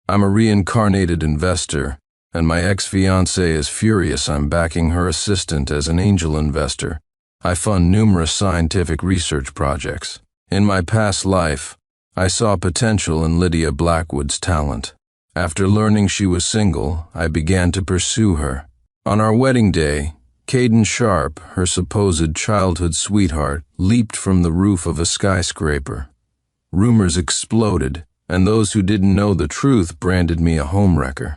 I'm a reincarnated investor, and my ex-fiancée is furious I'm backing her assistant as an angel investor. I fund numerous scientific research projects. In my past life, I saw potential in Lydia Blackwood's talent. After learning she was single, I began to pursue her. On our wedding day, Caden Sharp, her supposed childhood sweetheart, leaped from the roof of a skyscraper. Rumors exploded, and those who didn't know the truth branded me a homewrecker.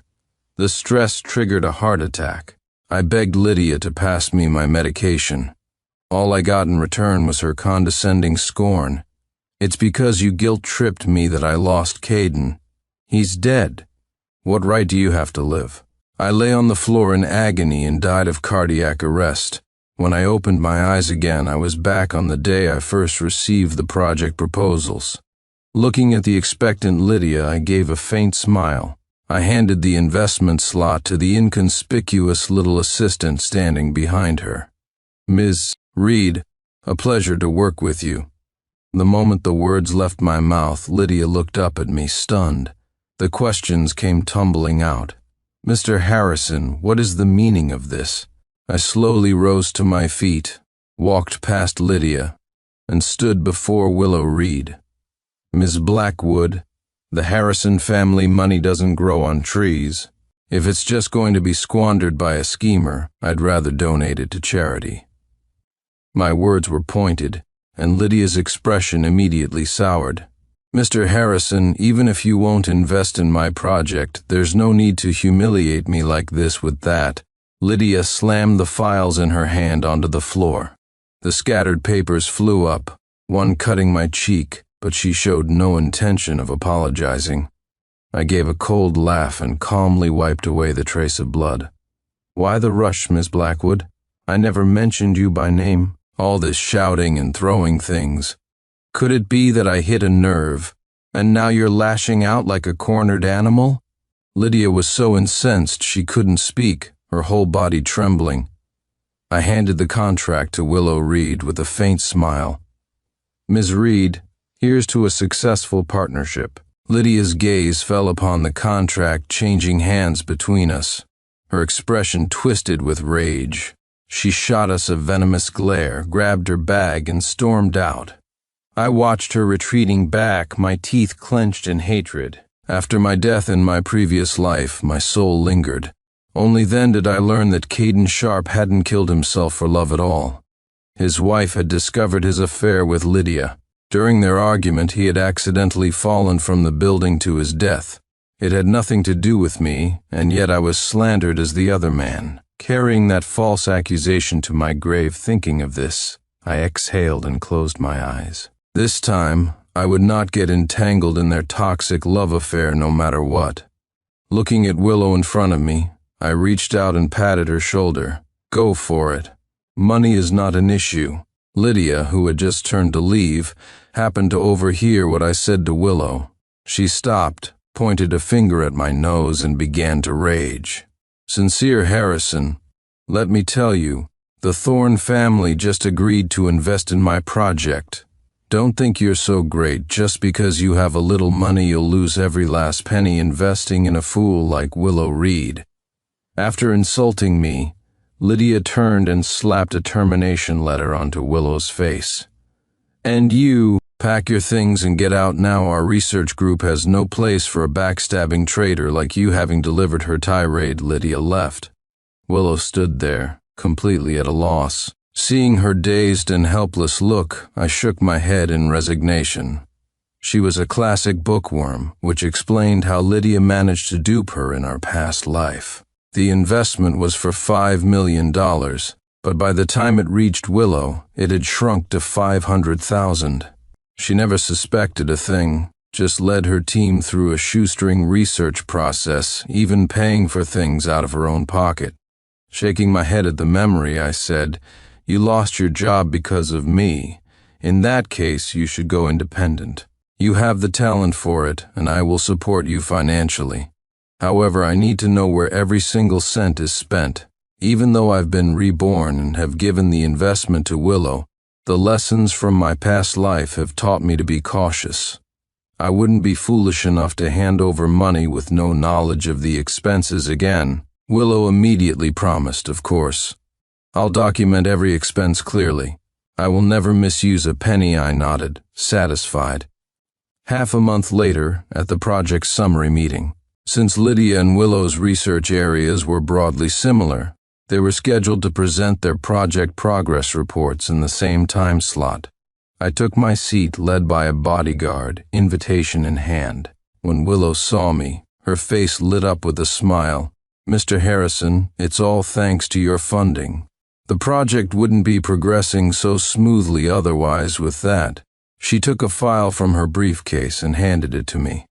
The stress triggered a heart attack. I begged Lydia to pass me my medication. All I got in return was her condescending scorn. "It's because you guilt-tripped me that I lost Caden. He's dead. What right do you have to live?" I lay on the floor in agony and died of cardiac arrest. When I opened my eyes again, I was back on the day I first received the project proposals. Looking at the expectant Lydia, I gave a faint smile. I handed the investment slot to the inconspicuous little assistant standing behind her. "Ms. Reed, a pleasure to work with you." The moment the words left my mouth, Lydia looked up at me, stunned. The questions came tumbling out. "Mr. Harrison, what is the meaning of this?" I slowly rose to my feet, walked past Lydia, and stood before Willow Reed. "Ms. Blackwood, the Harrison family money doesn't grow on trees. If it's just going to be squandered by a schemer, I'd rather donate it to charity." My words were pointed, and Lydia's expression immediately soured. "Mr. Harrison, even if you won't invest in my project, there's no need to humiliate me like this with that." Lydia slammed the files in her hand onto the floor. The scattered papers flew up, one cutting my cheek, but she showed no intention of apologizing. I gave a cold laugh and calmly wiped away the trace of blood. "Why the rush, Miss Blackwood? I never mentioned you by name. All this shouting and throwing things. Could it be that I hit a nerve, and now you're lashing out like a cornered animal?" Lydia was so incensed she couldn't speak, her whole body trembling. I handed the contract to Willow Reed with a faint smile. "Ms. Reed, here's to a successful partnership." Lydia's gaze fell upon the contract, changing hands between us. Her expression twisted with rage. She shot us a venomous glare, grabbed her bag, and stormed out. I watched her retreating back, my teeth clenched in hatred. After my death in my previous life, my soul lingered. Only then did I learn that Caden Sharp hadn't killed himself for love at all. His wife had discovered his affair with Lydia. During their argument, he had accidentally fallen from the building to his death. It had nothing to do with me, and yet I was slandered as the other man. Carrying that false accusation to my grave, thinking of this, I exhaled and closed my eyes. This time, I would not get entangled in their toxic love affair no matter what. Looking at Willow in front of me, I reached out and patted her shoulder. "Go for it. Money is not an issue." Lydia, who had just turned to leave, happened to overhear what I said to Willow. She stopped, pointed a finger at my nose, and began to rage. "Sincere Harrison, let me tell you, the Thorne family just agreed to invest in my project. Don't think you're so great just because you have a little money. You'll lose every last penny investing in a fool like Willow Reed." After insulting me, Lydia turned and slapped a termination letter onto Willow's face. "And you, pack your things and get out now. Our research group has no place for a backstabbing traitor like you." Having delivered her tirade, Lydia left. Willow stood there, completely at a loss. Seeing her dazed and helpless look, I shook my head in resignation. She was a classic bookworm, which explained how Lydia managed to dupe her in our past life. The investment was for $5 million, but by the time it reached Willow, it had shrunk to $500,000. She never suspected a thing, just led her team through a shoestring research process, even paying for things out of her own pocket. Shaking my head at the memory, I said, "You lost your job because of me. In that case, you should go independent. You have the talent for it, and I will support you financially. However, I need to know where every single cent is spent. Even though I've been reborn and have given the investment to Willow, the lessons from my past life have taught me to be cautious. I wouldn't be foolish enough to hand over money with no knowledge of the expenses again. Willow immediately promised, of course. I'll document every expense clearly. I will never misuse a penny, I nodded, satisfied. Half a month later, at the project's summary meeting, since Lydia and Willow's research areas were broadly similar, they were scheduled to present their project progress reports in the same time slot. I took my seat led by a bodyguard, invitation in hand. When Willow saw me, her face lit up with a smile. "Mr. Harrison, it's all thanks to your funding. The project wouldn't be progressing so smoothly otherwise with that." She took a file from her briefcase and handed it to me.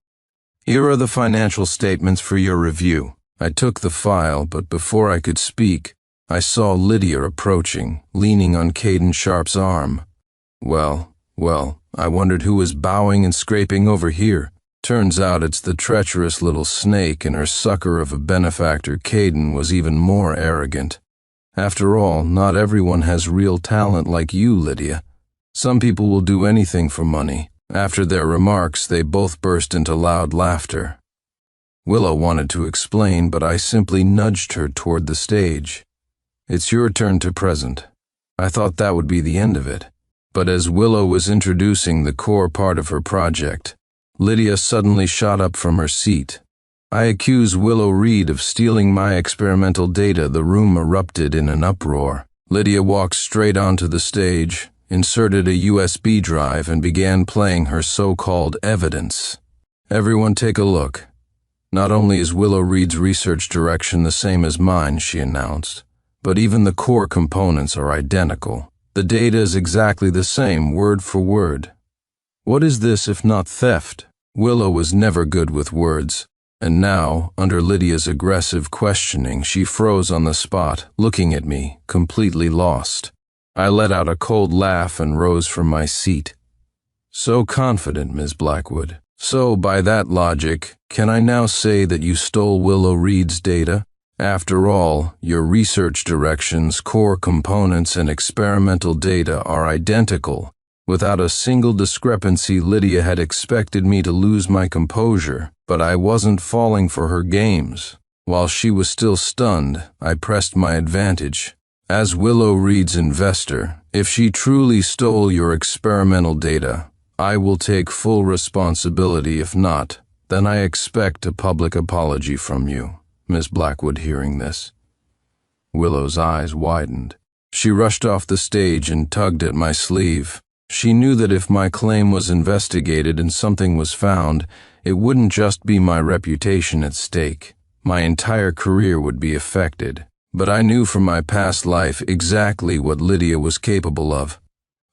"Here are the financial statements for your review." I took the file, but before I could speak, I saw Lydia approaching, leaning on Caden Sharp's arm. Well, I wondered who was bowing and scraping over here. Turns out it's the treacherous little snake, and her sucker of a benefactor, Caden, was even more arrogant. After all, not everyone has real talent like you, Lydia. Some people will do anything for money. After their remarks, they both burst into loud laughter. Willow wanted to explain, but I simply nudged her toward the stage. "It's your turn to present." I thought that would be the end of it. But as Willow was introducing the core part of her project, Lydia suddenly shot up from her seat. "I accuse Willow Reed of stealing my experimental data." The room erupted in an uproar. Lydia walked straight onto the stage, inserted a USB drive, and began playing her so-called evidence. "Everyone take a look. Not only is Willow Reed's research direction the same as mine," she announced, "but even the core components are identical. The data is exactly the same, word for word. What is this if not theft?" Willow was never good with words, and now, under Lydia's aggressive questioning, she froze on the spot, looking at me, completely lost. I let out a cold laugh and rose from my seat. "So confident, Ms. Blackwood. So, by that logic, can I now say that you stole Willow Reed's data? After all, your research directions, core components, and experimental data are identical. Without a single discrepancy, Lydia had expected me to lose my composure, but I wasn't falling for her games. While she was still stunned, I pressed my advantage. As Willow Reed's investor, if she truly stole your experimental data, I will take full responsibility. If not, then I expect a public apology from you." Miss Blackwood, hearing this. Willow's eyes widened. She rushed off the stage and tugged at my sleeve. She knew that if my claim was investigated and something was found, it wouldn't just be my reputation at stake. My entire career would be affected. But I knew from my past life exactly what Lydia was capable of.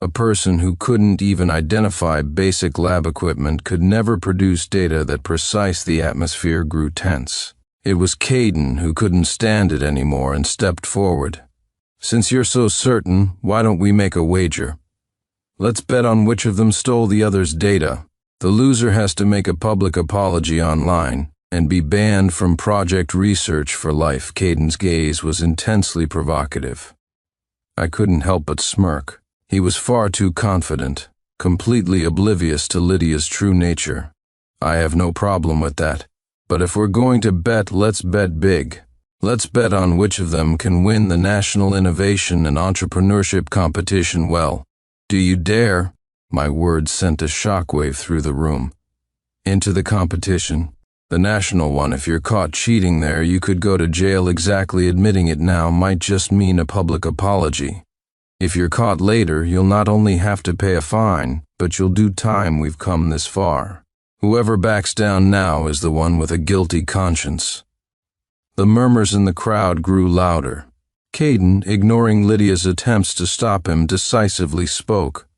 A person who couldn't even identify basic lab equipment could never produce data that precise. The atmosphere grew tense. It was Caden who couldn't stand it anymore and stepped forward. "Since you're so certain, why don't we make a wager? Let's bet on which of them stole the other's data. The loser has to make a public apology online and be banned from project research for life." Caden's gaze was intensely provocative. I couldn't help but smirk. He was far too confident, completely oblivious to Lydia's true nature. "I have no problem with that. But if we're going to bet, let's bet big. Let's bet on which of them can win the National Innovation and Entrepreneurship Competition. Well, do you dare?" My words sent a shockwave through the room. "Into the competition? The national one. If you're caught cheating there, you could go to jail. Exactly. Admitting it now might just mean a public apology. If you're caught later, you'll not only have to pay a fine, but you'll do time. We've come this far. Whoever backs down now is the one with a guilty conscience." The murmurs in the crowd grew louder. Caden, ignoring Lydia's attempts to stop him, decisively spoke.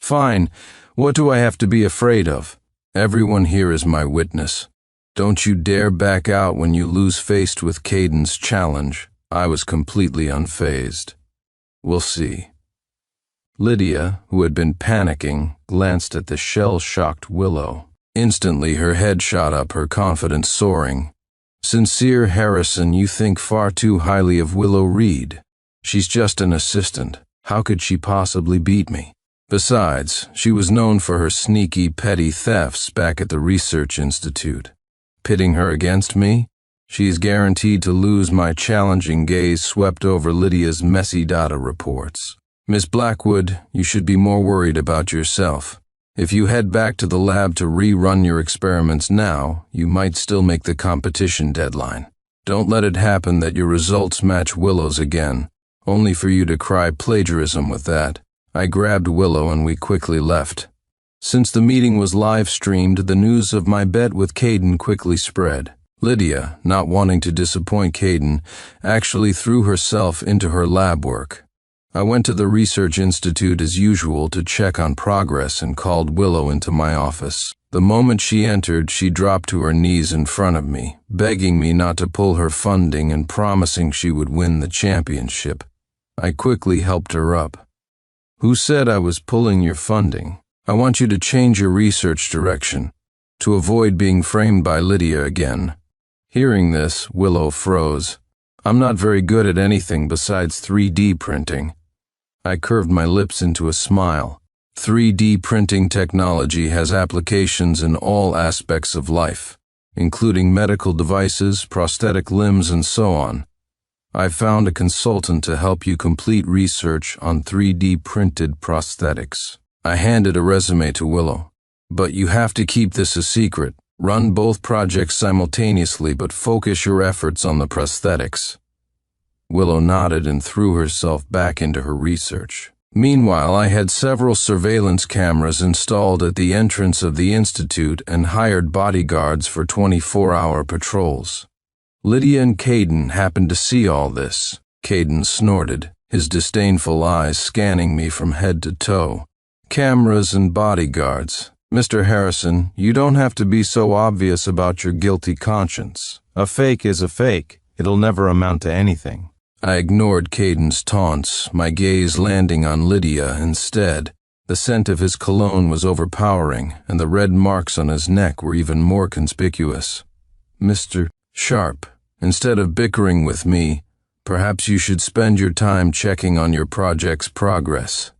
"Fine. What do I have to be afraid of? Everyone here is my witness. Don't you dare back out when you lose faced with Caden's challenge." I was completely unfazed. "We'll see." Lydia, who had been panicking, glanced at the shell-shocked Willow. Instantly her head shot up, her confidence soaring. "Sincere Harrison, you think far too highly of Willow Reed. She's just an assistant. How could she possibly beat me?" Besides, she was known for her sneaky, petty thefts back at the research institute. Pitting her against me? She's guaranteed to lose. My challenging gaze swept over Lydia's messy data reports. Miss Blackwood, you should be more worried about yourself. If you head back to the lab to rerun your experiments now, you might still make the competition deadline. Don't let it happen that your results match Willow's again, only for you to cry plagiarism with that. I grabbed Willow and we quickly left. Since the meeting was live-streamed, the news of my bet with Caden quickly spread. Lydia, not wanting to disappoint Caden, actually threw herself into her lab work. I went to the research institute as usual to check on progress and called Willow into my office. The moment she entered, she dropped to her knees in front of me, begging me not to pull her funding and promising she would win the championship. I quickly helped her up. Who said I was pulling your funding? I want you to change your research direction, to avoid being framed by Lydia again. Hearing this, Willow froze. I'm not very good at anything besides 3D printing. I curved my lips into a smile. 3D printing technology has applications in all aspects of life, including medical devices, prosthetic limbs, and so on. I found a consultant to help you complete research on 3D printed prosthetics. I handed a resume to Willow. But you have to keep this a secret. Run both projects simultaneously, but focus your efforts on the prosthetics. Willow nodded and threw herself back into her research. Meanwhile, I had several surveillance cameras installed at the entrance of the institute and hired bodyguards for 24-hour patrols. Lydia and Caden happened to see all this. Caden snorted, his disdainful eyes scanning me from head to toe. Cameras and bodyguards. Mr. Harrison, you don't have to be so obvious about your guilty conscience. A fake is a fake. It'll never amount to anything. I ignored Caden's taunts, my gaze landing on Lydia instead. The scent of his cologne was overpowering, and the red marks on his neck were even more conspicuous. Mr. Sharp, instead of bickering with me, perhaps you should spend your time checking on your project's progress.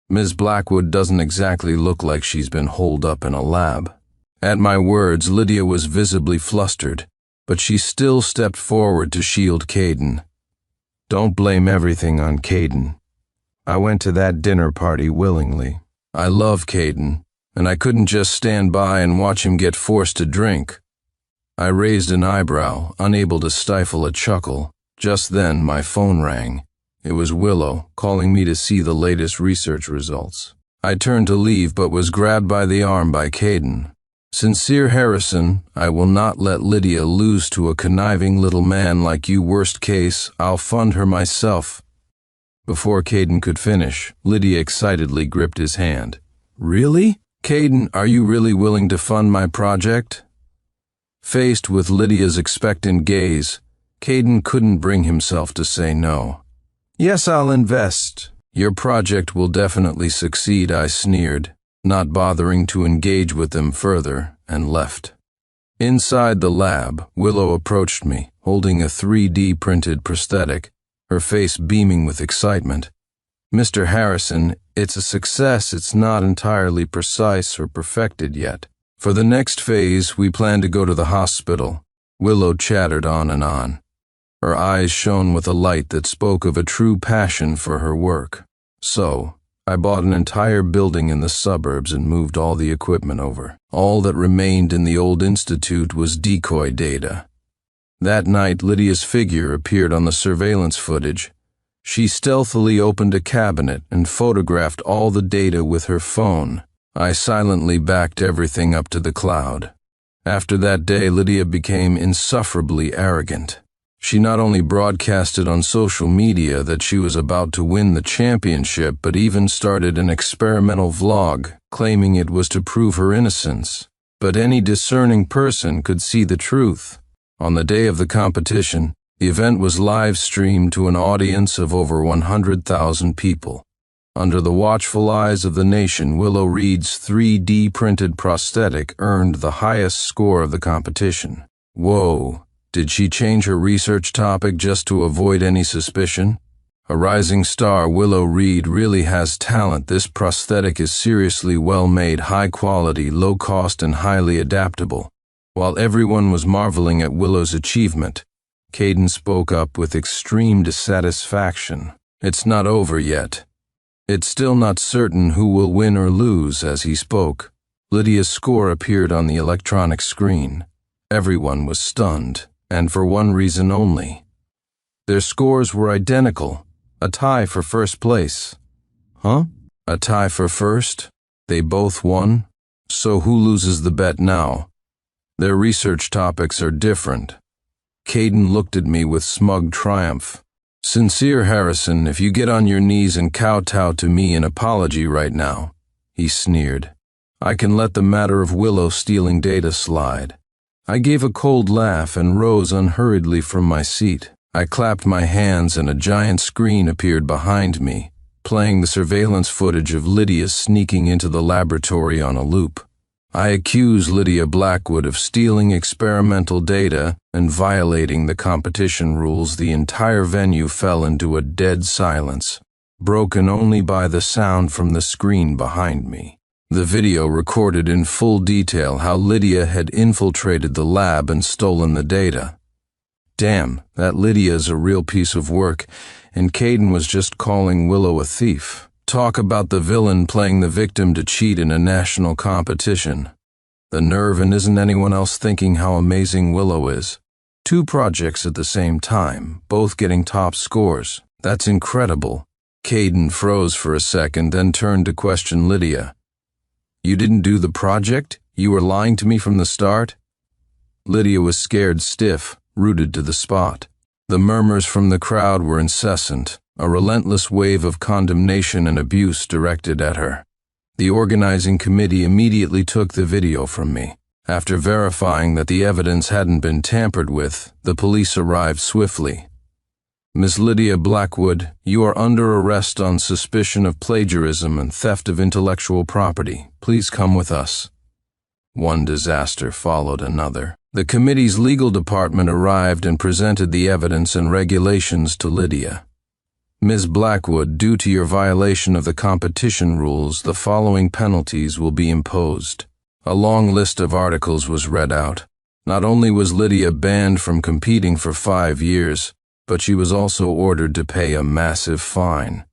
Ms. Blackwood doesn't exactly look like she's been holed up in a lab. At my words, Lydia was visibly flustered, but she still stepped forward to shield Caden. Don't blame everything on Caden. I went to that dinner party willingly. I love Caden, and I couldn't just stand by and watch him get forced to drink. I raised an eyebrow, unable to stifle a chuckle. Just then, my phone rang. It was Willow, calling me to see the latest research results. I turned to leave, but was grabbed by the arm by Caden. Sincere Harrison, I will not let Lydia lose to a conniving little man like you. Worst case, I'll fund her myself. Before Caden could finish, Lydia excitedly gripped his hand. Really? Caden, are you really willing to fund my project? Faced with Lydia's expectant gaze, Caden couldn't bring himself to say no. Yes, I'll invest. Your project will definitely succeed, I sneered, not bothering to engage with them further, and left. Inside the lab, Willow approached me, holding a 3D printed prosthetic, her face beaming with excitement. Mr. Harrison, it's a success. It's not entirely precise or perfected yet. For the next phase, we plan to go to the hospital. Willow chattered on and on. Her eyes shone with a light that spoke of a true passion for her work. So, I bought an entire building in the suburbs and moved all the equipment over. All that remained in the old institute was decoy data. That night, Lydia's figure appeared on the surveillance footage. She stealthily opened a cabinet and photographed all the data with her phone. I silently backed everything up to the cloud. After that day, Lydia became insufferably arrogant. She not only broadcasted on social media that she was about to win the championship, but even started an experimental vlog, claiming it was to prove her innocence. But any discerning person could see the truth. On the day of the competition, the event was live-streamed to an audience of over 100,000 people. Under the watchful eyes of the nation, Willow Reed's 3D printed prosthetic earned the highest score of the competition. Whoa. Did she change her research topic just to avoid any suspicion? A rising star, Willow Reed really has talent. This prosthetic is seriously well-made, high-quality, low-cost, and highly adaptable. While everyone was marveling at Willow's achievement, Caden spoke up with extreme dissatisfaction. It's not over yet. It's still not certain who will win or lose. As he spoke, Lydia's score appeared on the electronic screen. Everyone was stunned, and for one reason only. Their scores were identical. A tie for first place. Huh? A tie for first? They both won? So who loses the bet now? Their research topics are different. Caden looked at me with smug triumph. Sincere Harrison, if you get on your knees and kowtow to me in apology right now, he sneered, I can let the matter of Willow stealing data slide. I gave a cold laugh and rose unhurriedly from my seat. I clapped my hands and a giant screen appeared behind me, playing the surveillance footage of Lydia sneaking into the laboratory on a loop. I accused Lydia Blackwood of stealing experimental data and violating the competition rules. The entire venue fell into a dead silence, broken only by the sound from the screen behind me. The video recorded in full detail how Lydia had infiltrated the lab and stolen the data. Damn, that Lydia's a real piece of work, and Caden was just calling Willow a thief. Talk about the villain playing the victim to cheat in a national competition. The nerve, and isn't anyone else thinking how amazing Willow is? 2 projects at the same time, both getting top scores. That's incredible. Caden froze for a second, then turned to question Lydia. You didn't do the project? You were lying to me from the start? Lydia was scared stiff, rooted to the spot. The murmurs from the crowd were incessant, a relentless wave of condemnation and abuse directed at her. The organizing committee immediately took the video from me. After verifying that the evidence hadn't been tampered with, the police arrived swiftly. Miss Lydia Blackwood, you are under arrest on suspicion of plagiarism and theft of intellectual property. Please come with us. One disaster followed another. The committee's legal department arrived and presented the evidence and regulations to Lydia. Ms. Blackwood, due to your violation of the competition rules, the following penalties will be imposed. A long list of articles was read out. Not only was Lydia banned from competing for 5 years, but she was also ordered to pay a massive fine.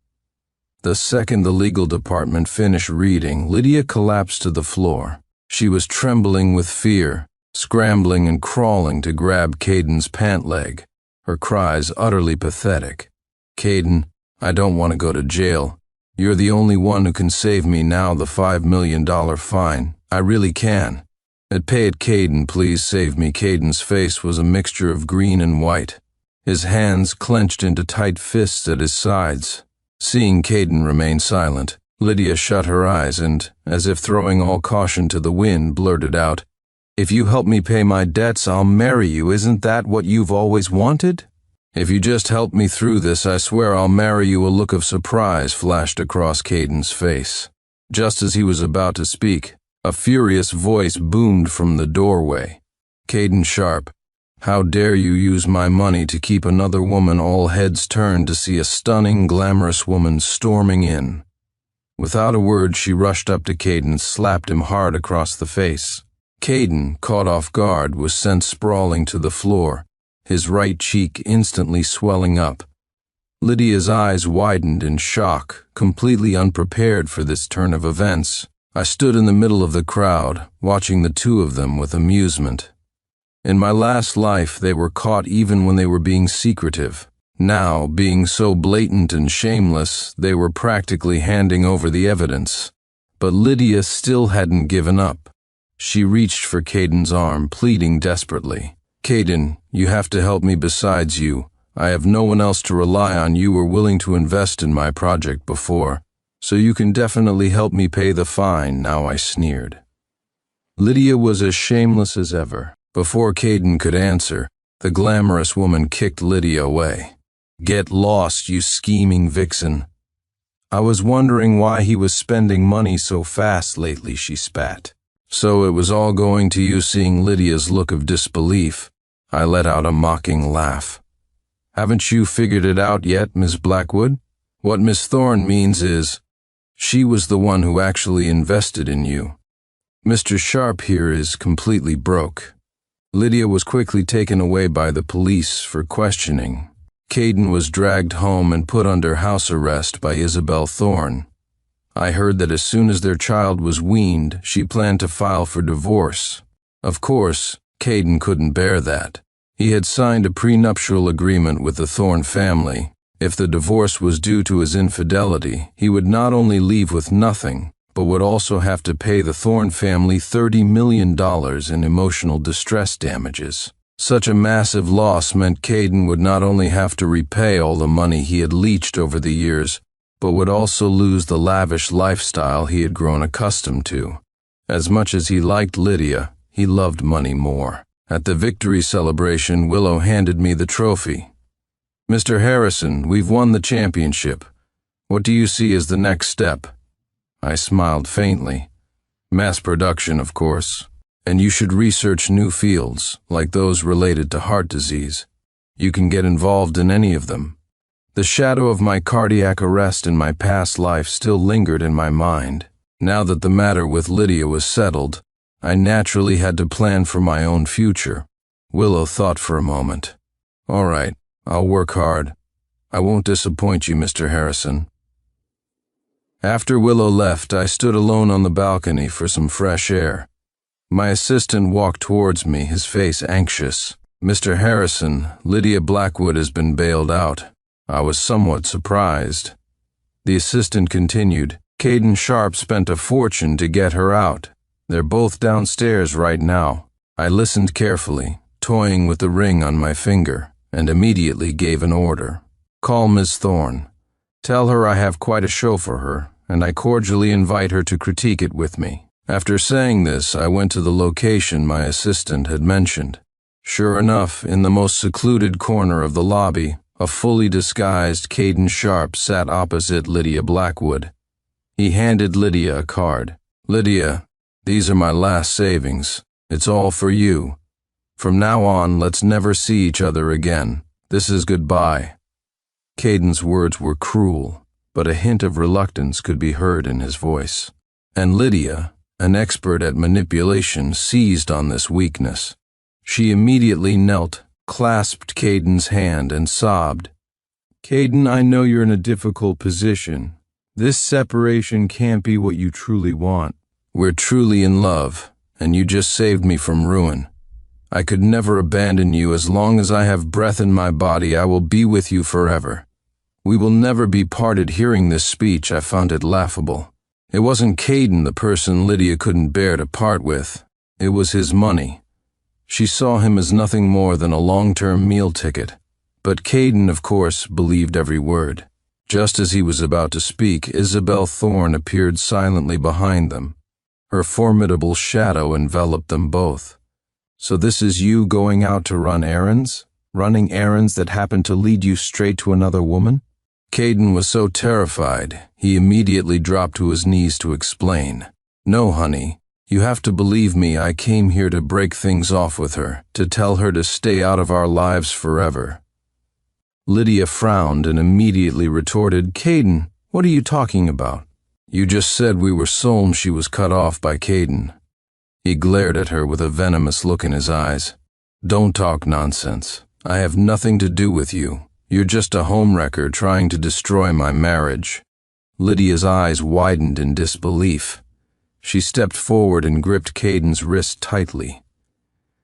The second the legal department finished reading, Lydia collapsed to the floor. She was trembling with fear, scrambling and crawling to grab Caden's pant leg, her cries utterly pathetic. Caden, I don't want to go to jail. You're the only one who can save me now. The $5 million fine. I really can. Pay it, Caden, please save me. Caden's face was a mixture of green and white, his hands clenched into tight fists at his sides. Seeing Caden remain silent, Lydia shut her eyes and, as if throwing all caution to the wind, blurted out, If you help me pay my debts, I'll marry you. Isn't that what you've always wanted? If you just help me through this, I swear I'll marry you. A look of surprise flashed across Caden's face. Just as he was about to speak, a furious voice boomed from the doorway. Caden Sharp, how dare you use my money to keep another woman? All heads turned to see a stunning, glamorous woman storming in. Without a word, she rushed up to Caden and slapped him hard across the face. Caden, caught off guard, was sent sprawling to the floor, his right cheek instantly swelling up. Lydia's eyes widened in shock, completely unprepared for this turn of events. I stood in the middle of the crowd, watching the two of them with amusement. In my last life, they were caught even when they were being secretive. Now, being so blatant and shameless, they were practically handing over the evidence. But Lydia still hadn't given up. She reached for Caden's arm, pleading desperately. Caden, you have to help me. Besides you, I have no one else to rely on. You were willing to invest in my project before, so you can definitely help me pay the fine now. I sneered. Lydia was as shameless as ever. Before Caden could answer, the glamorous woman kicked Lydia away. Get lost, you scheming vixen. I was wondering why he was spending money so fast lately, she spat. So it was all going to you. Seeing Lydia's look of disbelief, I let out a mocking laugh. Haven't you figured it out yet, Miss Blackwood? What Miss Thorne means is, she was the one who actually invested in you. Mr. Sharp here is completely broke. Lydia was quickly taken away by the police for questioning. Caden was dragged home and put under house arrest by Isabel Thorne. I heard that as soon as their child was weaned, she planned to file for divorce. Of course, Caden couldn't bear that. He had signed a prenuptial agreement with the Thorne family. If the divorce was due to his infidelity, he would not only leave with nothing, but would also have to pay the Thorne family $30 million in emotional distress damages. Such a massive loss meant Caden would not only have to repay all the money he had leached over the years, but would also lose the lavish lifestyle he had grown accustomed to. As much as he liked Lydia, he loved money more. At the victory celebration, Willow handed me the trophy. "Mr. Harrison, we've won the championship. What do you see as the next step?" I smiled faintly. "Mass production, of course. And you should research new fields, like those related to heart disease. You can get involved in any of them." The shadow of my cardiac arrest in my past life still lingered in my mind. Now that the matter with Lydia was settled, I naturally had to plan for my own future. Willow thought for a moment. "All right, I'll work hard. I won't disappoint you, Mr. Harrison." After Willow left, I stood alone on the balcony for some fresh air. My assistant walked towards me, his face anxious. "Mr. Harrison, Lydia Blackwood has been bailed out." I was somewhat surprised. The assistant continued, "Caden Sharp spent a fortune to get her out. They're both downstairs right now." I listened carefully, toying with the ring on my finger, and immediately gave an order. "Call Miss Thorne. Tell her I have quite a show for her, and I cordially invite her to critique it with me." After saying this, I went to the location my assistant had mentioned. Sure enough, in the most secluded corner of the lobby, a fully disguised Caden Sharp sat opposite Lydia Blackwood. He handed Lydia a card. "Lydia, these are my last savings. It's all for you. From now on, let's never see each other again. This is goodbye." Caden's words were cruel, but a hint of reluctance could be heard in his voice. And Lydia, an expert at manipulation, seized on this weakness. She immediately knelt, clasped Caden's hand, and sobbed. "Caden, I know you're in a difficult position. This separation can't be what you truly want. We're truly in love, and you just saved me from ruin. I could never abandon you. As long as I have breath in my body, I will be with you forever. We will never be parted." Hearing this speech, I found it laughable. It wasn't Caden the person Lydia couldn't bear to part with. It was his money. She saw him as nothing more than a long-term meal ticket. But Caden, of course, believed every word. Just as he was about to speak, Isabel Thorne appeared silently behind them. Her formidable shadow enveloped them both. "So this is you going out to run errands? Running errands that happen to lead you straight to another woman?" Caden was so terrified, he immediately dropped to his knees to explain. "No, honey. You have to believe me, I came here to break things off with her, to tell her to stay out of our lives forever." Lydia frowned and immediately retorted, "Caden, what are you talking about?" "You just said we were soulmates." She was cut off by Caden. He glared at her with a venomous look in his eyes. "Don't talk nonsense. I have nothing to do with you. You're just a homewrecker trying to destroy my marriage." Lydia's eyes widened in disbelief. She stepped forward and gripped Caden's wrist tightly.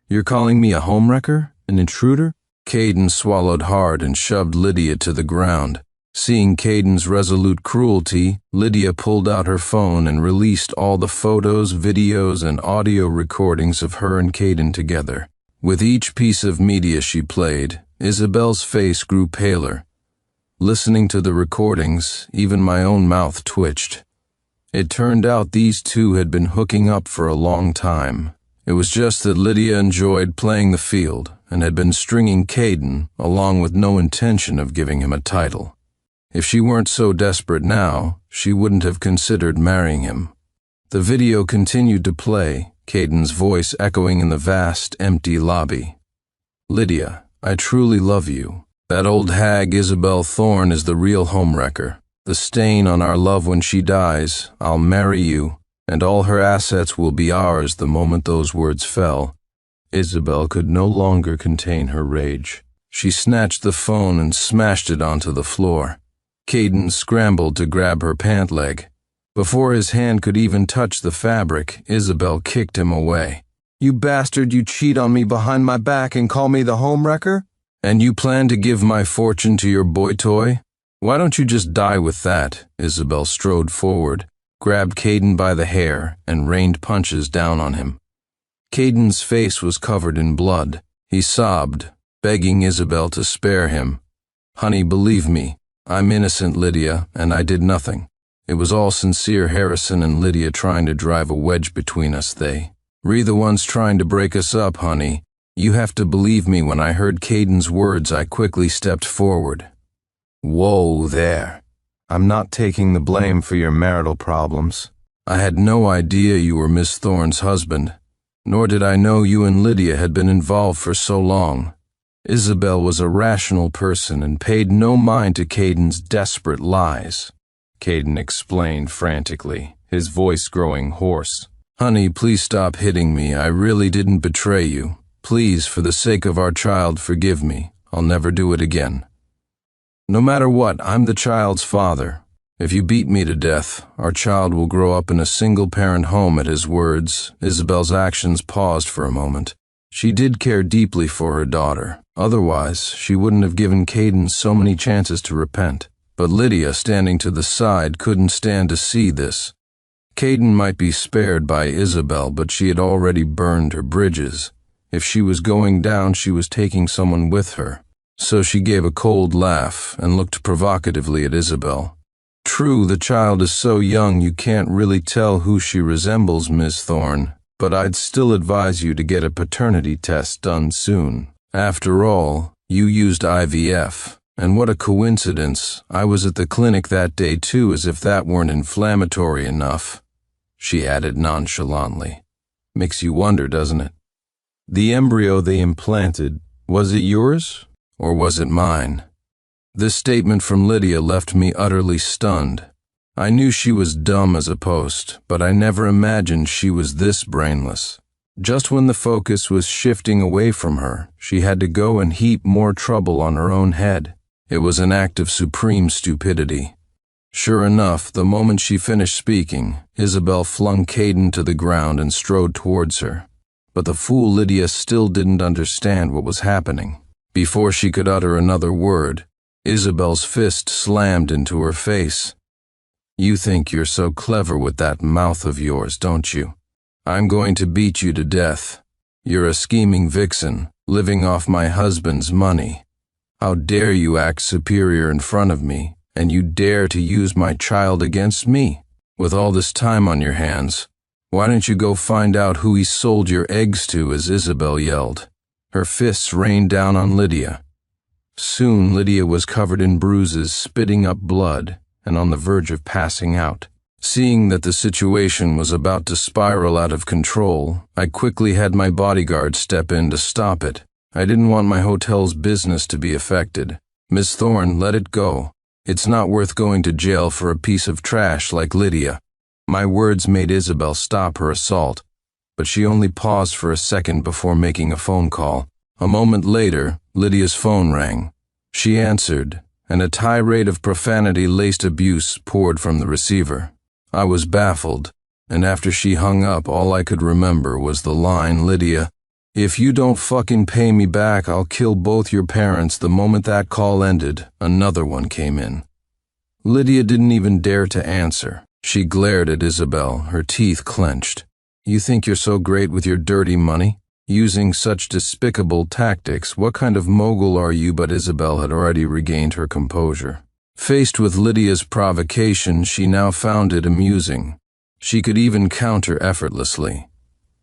"You're calling me a homewrecker? An intruder?" Caden swallowed hard and shoved Lydia to the ground. Seeing Caden's resolute cruelty, Lydia pulled out her phone and released all the photos, videos, and audio recordings of her and Caden together. With each piece of media she played, Isabel's face grew paler. Listening to the recordings, even my own mouth twitched. It turned out these two had been hooking up for a long time. It was just that Lydia enjoyed playing the field and had been stringing Caden, along with no intention of giving him a title. If she weren't so desperate now, she wouldn't have considered marrying him. The video continued to play, Caden's voice echoing in the vast, empty lobby. "Lydia, I truly love you. That old hag Isabel Thorne is the real homewrecker. The stain on our love when she dies. I'll marry you, and all her assets will be ours the moment those words fell. Isabel could no longer contain her rage. She snatched the phone and smashed it onto the floor. Caden scrambled to grab her pant leg. Before his hand could even touch the fabric, Isabel kicked him away. "You bastard, you cheat on me behind my back and call me the homewrecker? And you plan to give my fortune to your boy toy? Why don't you just die with that?" Isabel strode forward, grabbed Caden by the hair, and rained punches down on him. Caden's face was covered in blood. He sobbed, begging Isabel to spare him. "Honey, believe me, I'm innocent, Lydia, and I did nothing. It was all sincere Harrison and Lydia trying to drive a wedge between us. We're the ones trying to break us up, honey. You have to believe me." When I heard Caden's words, I quickly stepped forward. "Whoa there. I'm not taking the blame for your marital problems. I had no idea you were Miss Thorne's husband, nor did I know you and Lydia had been involved for so long." Isabel was a rational person and paid no mind to Caden's desperate lies. Caden explained frantically, his voice growing hoarse. "Honey, please stop hitting me. I really didn't betray you. Please, for the sake of our child, forgive me. I'll never do it again. No matter what, I'm the child's father. If you beat me to death, our child will grow up in a single-parent home." At his words, Isabel's actions paused for a moment. She did care deeply for her daughter. Otherwise, she wouldn't have given Caden so many chances to repent. But Lydia, standing to the side, couldn't stand to see this. Caden might be spared by Isabel, but she had already burned her bridges. If she was going down, she was taking someone with her. So she gave a cold laugh and looked provocatively at Isabel. "True, the child is so young you can't really tell who she resembles, Miss Thorne, but I'd still advise you to get a paternity test done soon. After all, you used IVF. And what a coincidence, I was at the clinic that day too, as if that weren't inflammatory enough," she added nonchalantly. "Makes you wonder, doesn't it? The embryo they implanted, was it yours, or was it mine?" This statement from Lydia left me utterly stunned. I knew she was dumb as a post, but I never imagined she was this brainless. Just when the focus was shifting away from her, she had to go and heap more trouble on her own head. It was an act of supreme stupidity. Sure enough, the moment she finished speaking, Isabel flung Caden to the ground and strode towards her. But the fool Lydia still didn't understand what was happening. Before she could utter another word, Isabel's fist slammed into her face. "You think you're so clever with that mouth of yours, don't you? I'm going to beat you to death. You're a scheming vixen, living off my husband's money. How dare you act superior in front of me, and you dare to use my child against me? With all this time on your hands, why don't you go find out who he sold your eggs to?" as Isabel yelled. Her fists rained down on Lydia. Soon Lydia was covered in bruises, spitting up blood, and on the verge of passing out. Seeing that the situation was about to spiral out of control, I quickly had my bodyguard step in to stop it. I didn't want my hotel's business to be affected. "Miss Thorne, let it go. It's not worth going to jail for a piece of trash like Lydia." My words made Isabel stop her assault, but she only paused for a second before making a phone call. A moment later, Lydia's phone rang. She answered, and a tirade of profanity-laced abuse poured from the receiver. I was baffled, and after she hung up, all I could remember was the line, "Lydia, if you don't fucking pay me back, I'll kill both your parents." The moment that call ended, another one came in. Lydia didn't even dare to answer. She glared at Isabel, her teeth clenched. "You think you're so great with your dirty money? Using such despicable tactics, what kind of mogul are you?" But Isabel had already regained her composure. Faced with Lydia's provocation, she now found it amusing. She could even counter effortlessly.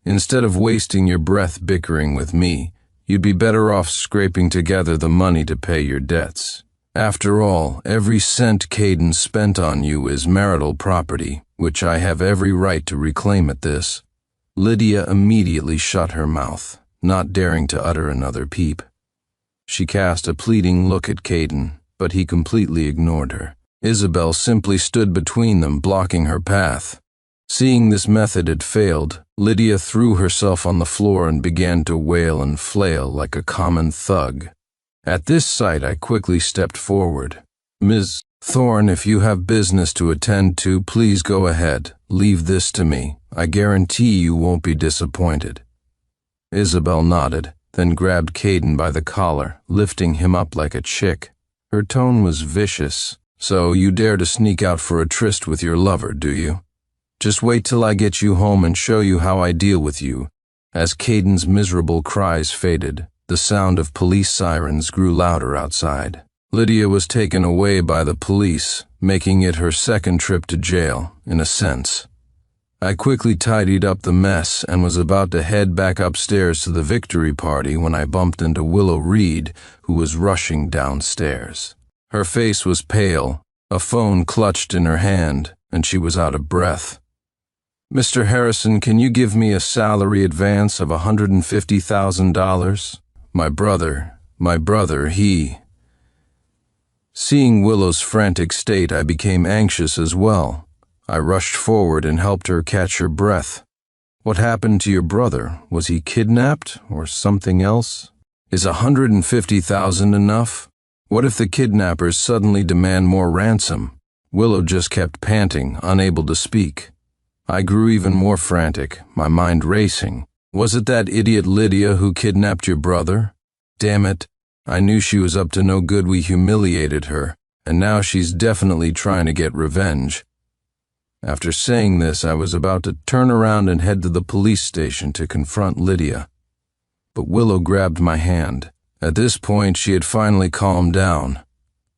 "Instead of wasting your breath bickering with me, you'd be better off scraping together the money to pay your debts. After all, every cent Caden spent on you is marital property, which I have every right to reclaim at this." Lydia immediately shut her mouth, not daring to utter another peep. She cast a pleading look at Caden, but he completely ignored her. Isabel simply stood between them, blocking her path. Seeing this method had failed, Lydia threw herself on the floor and began to wail and flail like a common thug. At this sight, I quickly stepped forward. "Ms. Thorne, if you have business to attend to, please go ahead. Leave this to me. I guarantee you won't be disappointed." Isabel nodded, then grabbed Caden by the collar, lifting him up like a chick. Her tone was vicious. "So you dare to sneak out for a tryst with your lover, do you? Just wait till I get you home and show you how I deal with you." As Caden's miserable cries faded, the sound of police sirens grew louder outside. Lydia was taken away by the police, making it her second trip to jail, in a sense. I quickly tidied up the mess and was about to head back upstairs to the victory party when I bumped into Willow Reed, who was rushing downstairs. Her face was pale, a phone clutched in her hand, and she was out of breath. "Mr. Harrison, can you give me a salary advance of $150,000? My brother, he..." Seeing Willow's frantic state, I became anxious as well. I rushed forward and helped her catch her breath. "What happened to your brother? Was he kidnapped or something else? Is $150,000 enough? What if the kidnappers suddenly demand more ransom?" Willow just kept panting, unable to speak. I grew even more frantic, my mind racing. "Was it that idiot Lydia who kidnapped your brother? Damn it. I knew she was up to no good. We humiliated her, and now she's definitely trying to get revenge." After saying this, I was about to turn around and head to the police station to confront Lydia. But Willow grabbed my hand. At this point, she had finally calmed down.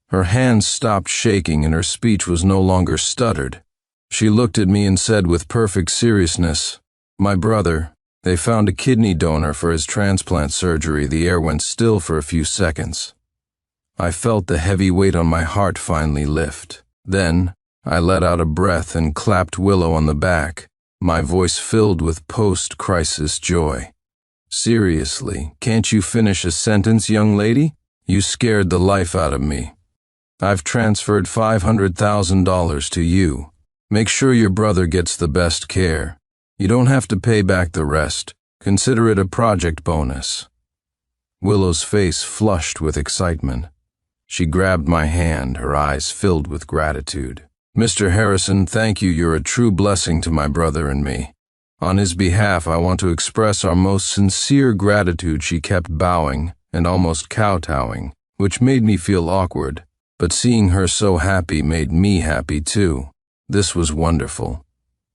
Her hands stopped shaking and her speech was no longer stuttered. She looked at me and said with perfect seriousness, "My brother, they found a kidney donor for his transplant surgery." The air went still for a few seconds. I felt the heavy weight on my heart finally lift. Then, I let out a breath and clapped Willow on the back, my voice filled with post-crisis joy. "Seriously, can't you finish a sentence, young lady? You scared the life out of me. I've transferred $500,000 to you. Make sure your brother gets the best care. You don't have to pay back the rest. Consider it a project bonus." Willow's face flushed with excitement. She grabbed my hand, her eyes filled with gratitude. "Mr. Harrison, thank you. You're a true blessing to my brother and me. On his behalf, I want to express our most sincere gratitude." She kept bowing and almost kowtowing, which made me feel awkward, but seeing her so happy made me happy too. This was wonderful.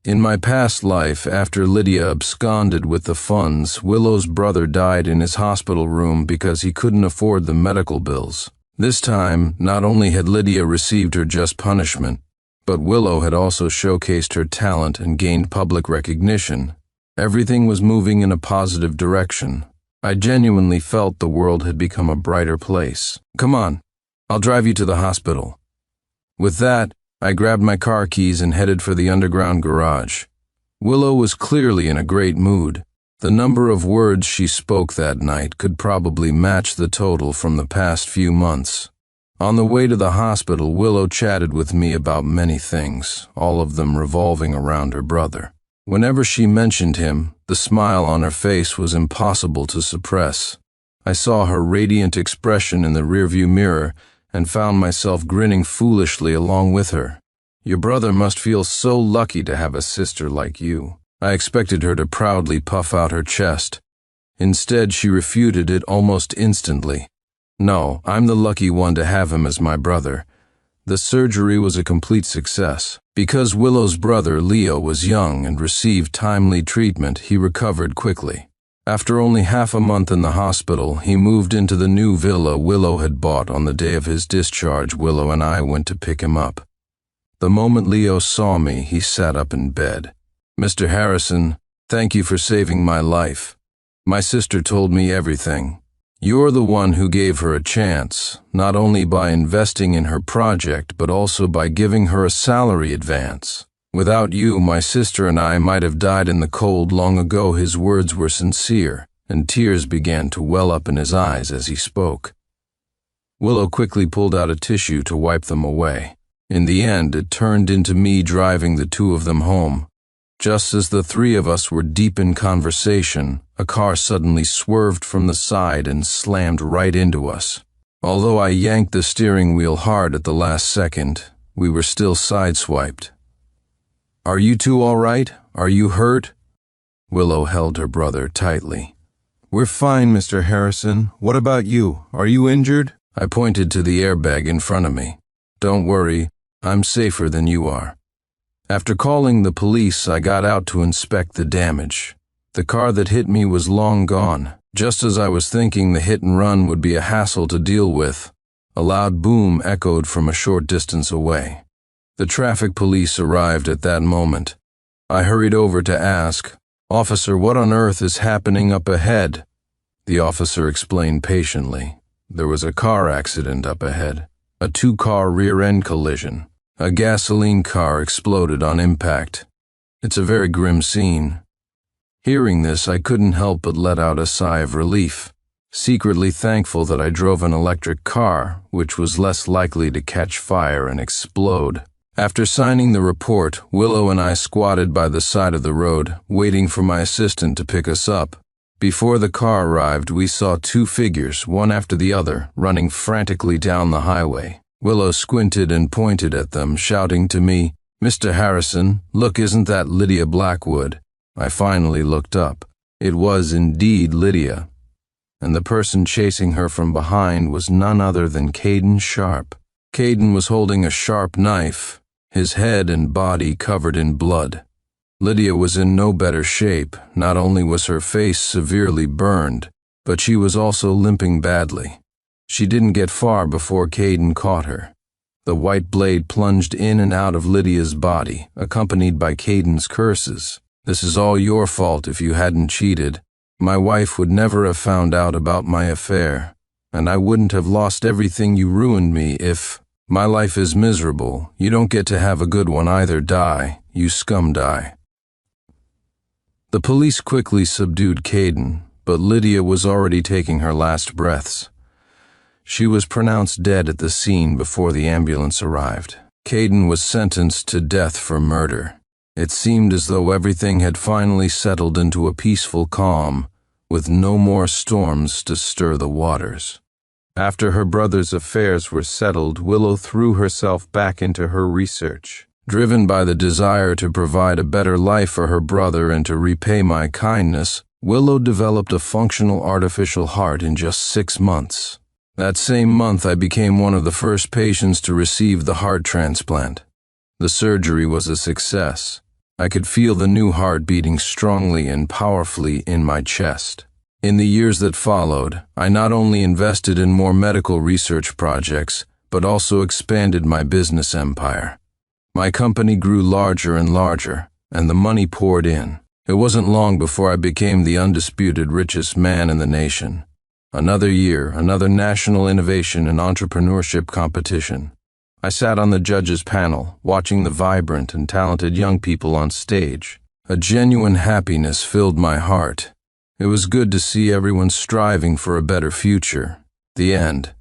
In my past life, after Lydia absconded with the funds, Willow's brother died in his hospital room because he couldn't afford the medical bills. This time, not only had Lydia received her just punishment, but Willow had also showcased her talent and gained public recognition. Everything was moving in a positive direction. I genuinely felt the world had become a brighter place. "Come on, I'll drive you to the hospital." With that, I grabbed my car keys and headed for the underground garage. Willow was clearly in a great mood. The number of words she spoke that night could probably match the total from the past few months. On the way to the hospital, Willow chatted with me about many things, all of them revolving around her brother. Whenever she mentioned him, the smile on her face was impossible to suppress. I saw her radiant expression in the rearview mirror and found myself grinning foolishly along with her. "Your brother must feel so lucky to have a sister like you." I expected her to proudly puff out her chest. Instead, she refuted it almost instantly. "No, I'm the lucky one to have him as my brother." The surgery was a complete success. Because Willow's brother, Leo, was young and received timely treatment, he recovered quickly. After only half a month in the hospital, he moved into the new villa Willow had bought on the day of his discharge. Willow and I went to pick him up. The moment Leo saw me, he sat up in bed. "Mr. Harrison, thank you for saving my life. My sister told me everything. You're the one who gave her a chance, not only by investing in her project, but also by giving her a salary advance. Without you, my sister and I might have died in the cold long ago." His words were sincere, and tears began to well up in his eyes as he spoke. Willow quickly pulled out a tissue to wipe them away. In the end, it turned into me driving the two of them home. Just as the three of us were deep in conversation, a car suddenly swerved from the side and slammed right into us. Although I yanked the steering wheel hard at the last second, we were still sideswiped. "Are you two all right? Are you hurt?" Willow held her brother tightly. "We're fine, Mr. Harrison. What about you? Are you injured?" I pointed to the airbag in front of me. "Don't worry, I'm safer than you are." After calling the police, I got out to inspect the damage. The car that hit me was long gone. Just as I was thinking the hit and run would be a hassle to deal with, a loud boom echoed from a short distance away. The traffic police arrived at that moment. I hurried over to ask, "Officer, what on earth is happening up ahead?" The officer explained patiently. There was a car accident up ahead, a two-car rear-end collision. A gasoline car exploded on impact. It's a very grim scene. Hearing this, I couldn't help but let out a sigh of relief, secretly thankful that I drove an electric car, which was less likely to catch fire and explode. After signing the report, Willow and I squatted by the side of the road, waiting for my assistant to pick us up. Before the car arrived, we saw two figures, one after the other, running frantically down the highway. Willow squinted and pointed at them, shouting to me, "Mr. Harrison, look, isn't that Lydia Blackwood?" I finally looked up. It was indeed Lydia, and the person chasing her from behind was none other than Caden Sharp. Caden was holding a sharp knife, his head and body covered in blood. Lydia was in no better shape. Not only was her face severely burned, but she was also limping badly. She didn't get far before Caden caught her. The white blade plunged in and out of Lydia's body, accompanied by Caden's curses. "This is all your fault if you hadn't cheated. My wife would never have found out about my affair, and I wouldn't have lost everything you ruined me if... My life is miserable. You don't get to have a good one either. Die, you scum, die." The police quickly subdued Caden, but Lydia was already taking her last breaths. She was pronounced dead at the scene before the ambulance arrived. Caden was sentenced to death for murder. It seemed as though everything had finally settled into a peaceful calm, with no more storms to stir the waters. After her brother's affairs were settled, Willow threw herself back into her research. Driven by the desire to provide a better life for her brother and to repay my kindness, Willow developed a functional artificial heart in just 6 months. That same month, I became one of the first patients to receive the heart transplant. The surgery was a success. I could feel the new heart beating strongly and powerfully in my chest. In the years that followed, I not only invested in more medical research projects, but also expanded my business empire. My company grew larger and larger, and the money poured in. It wasn't long before I became the undisputed richest man in the nation. Another year, another national innovation and entrepreneurship competition. I sat on the judges' panel, watching the vibrant and talented young people on stage. A genuine happiness filled my heart. It was good to see everyone striving for a better future. The end.